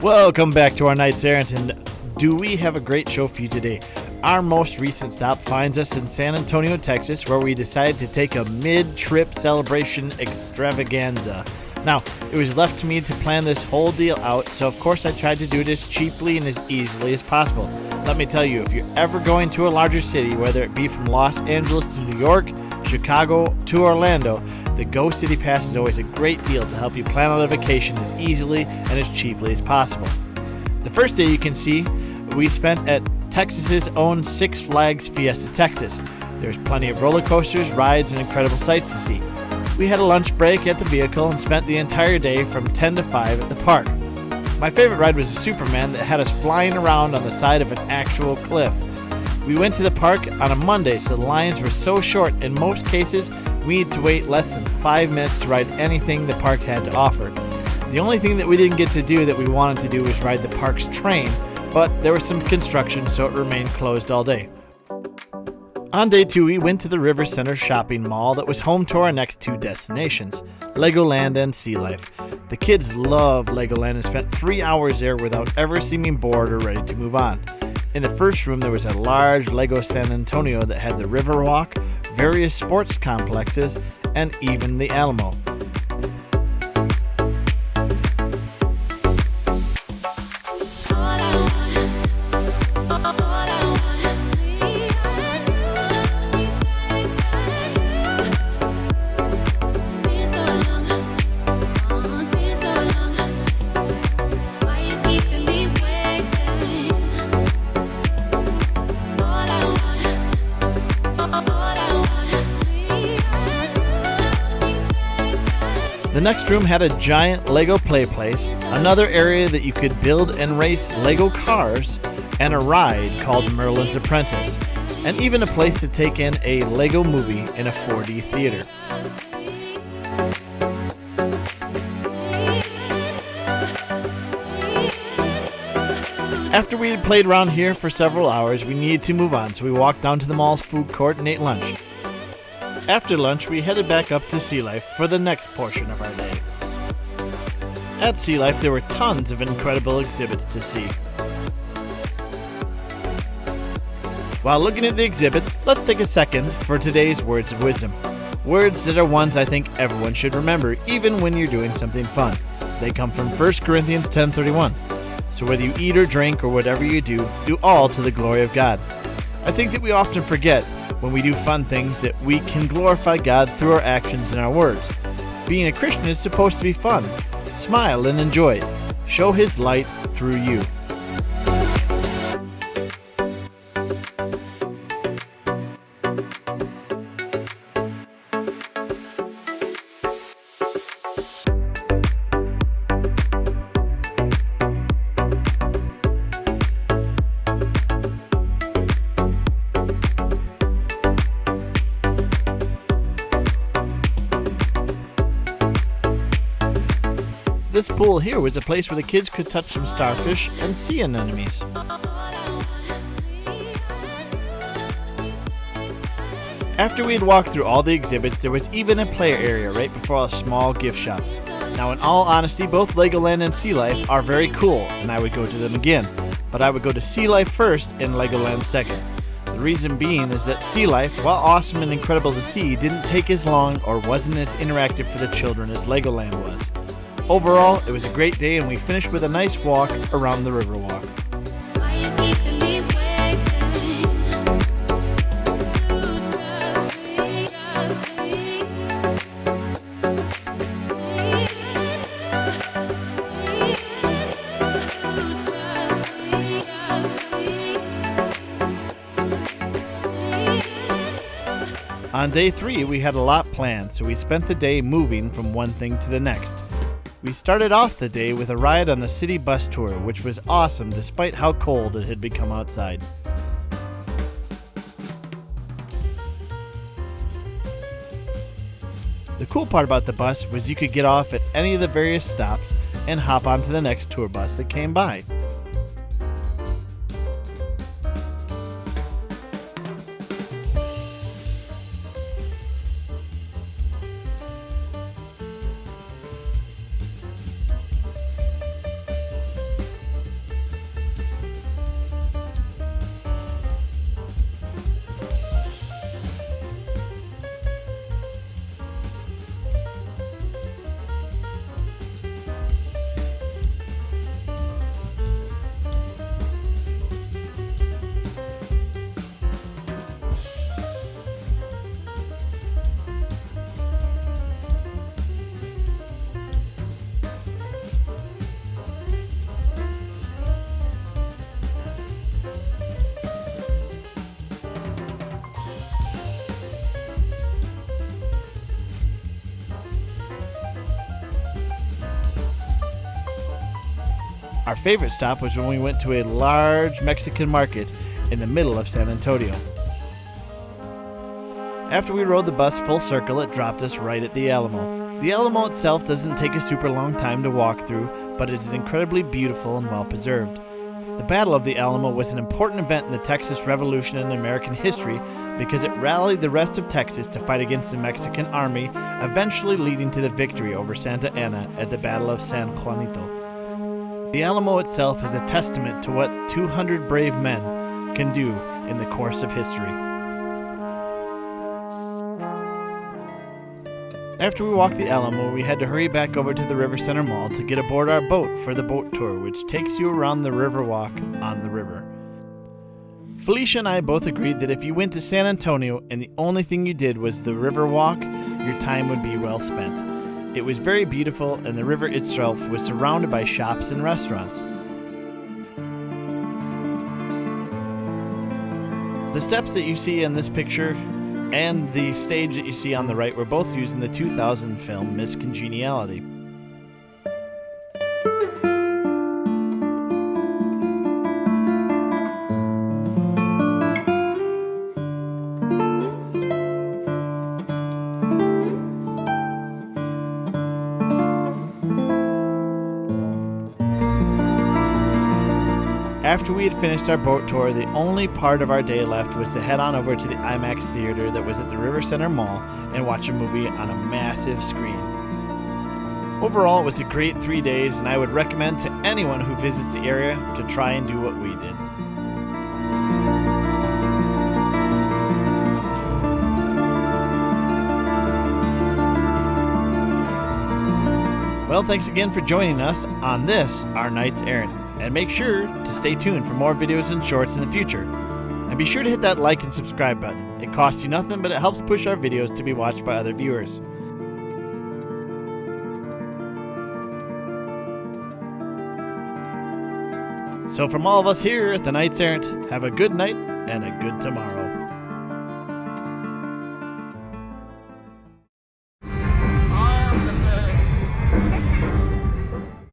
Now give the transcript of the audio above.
Welcome back to our Night's Errant, and do we have a great show for you today? Our most recent stop finds us in San Antonio, Texas, where we decided to take a mid-trip celebration extravaganza. Now, it was left to me to plan this whole deal out, so of course I tried to do it as cheaply and as easily as possible. Let me tell you, if you're ever going to a larger city, whether it be from Los Angeles to New York, Chicago to Orlando, the Go City Pass is always a great deal to help you plan out a vacation as easily and as cheaply as possible. The first day you can see we spent at Texas's own Six Flags Fiesta Texas. There's plenty of roller coasters, rides, and incredible sights to see. We had a lunch break at the vehicle and spent the entire day from 10 to 5 at the park. My favorite ride was a Superman that had us flying around on the side of an actual cliff. We went to the park on a Monday, so the lines were so short, in most cases, we had to wait less than 5 minutes to ride anything the park had to offer. The only thing that we didn't get to do that we wanted to do was ride the park's train, but there was some construction, so it remained closed all day. On day 2, we went to the River Center shopping mall that was home to our next two destinations, Legoland and Sea Life. The kids loved Legoland and spent 3 hours there without ever seeming bored or ready to move on. In the first room, there was a large Lego San Antonio that had the Riverwalk, various sports complexes, and even the Alamo. The next room had a giant Lego play place, another area that you could build and race Lego cars, and a ride called Merlin's Apprentice, and even a place to take in a Lego movie in a 4D theater. After we had played around here for several hours, we needed to move on, so we walked down to the mall's food court and ate lunch. After lunch, we headed back up to Sea Life for the next portion of our day. At Sea Life, there were tons of incredible exhibits to see. While looking at the exhibits, let's take a second for today's words of wisdom. Words that are ones I think everyone should remember, even when you're doing something fun. They come from 1 Corinthians 10:31. So whether you eat or drink or whatever you do all to the glory of God. I think that we often forget when we do fun things that we can glorify God through our actions and our words. Being a Christian is supposed to be fun. Smile and enjoy it. Show His light through you. This pool here was a place where the kids could touch some starfish and sea anemones. After we had walked through all the exhibits, there was even a player area right before a small gift shop. Now, in all honesty, both Legoland and Sea Life are very cool, and I would go to them again. But I would go to Sea Life first and Legoland second. The reason being is that Sea Life, while awesome and incredible to see, didn't take as long or wasn't as interactive for the children as Legoland was. Overall, it was a great day, and we finished with a nice walk around the Riverwalk. On day 3, we had a lot planned, so we spent the day moving from one thing to the next. We started off the day with a ride on the city bus tour, which was awesome despite how cold it had become outside. The cool part about the bus was you could get off at any of the various stops and hop onto the next tour bus that came by. Our favorite stop was when we went to a large Mexican market in the middle of San Antonio. After we rode the bus full circle, it dropped us right at the Alamo. The Alamo itself doesn't take a super long time to walk through, but it is incredibly beautiful and well preserved. The Battle of the Alamo was an important event in the Texas Revolution and American history because it rallied the rest of Texas to fight against the Mexican army, eventually leading to the victory over Santa Anna at the Battle of San Juanito. The Alamo itself is a testament to what 200 brave men can do in the course of history. After we walked the Alamo, we had to hurry back over to the River Center Mall to get aboard our boat for the boat tour, which takes you around the Riverwalk on the river. Felicia and I both agreed that if you went to San Antonio and the only thing you did was the Riverwalk, your time would be well spent. It was very beautiful, and the river itself was surrounded by shops and restaurants. The steps that you see in this picture and the stage that you see on the right were both used in the 2000 film Miss Congeniality. After we had finished our boat tour, the only part of our day left was to head on over to the IMAX theater that was at the River Center Mall and watch a movie on a massive screen. Overall, it was a great 3 days, and I would recommend to anyone who visits the area to try and do what we did. Well, thanks again for joining us on this, our Night's Errant. And make sure to stay tuned for more videos and shorts in the future. And be sure to hit that like and subscribe button. It costs you nothing, but it helps push our videos to be watched by other viewers. So from all of us here at the Night's Errant, have a good night and a good tomorrow.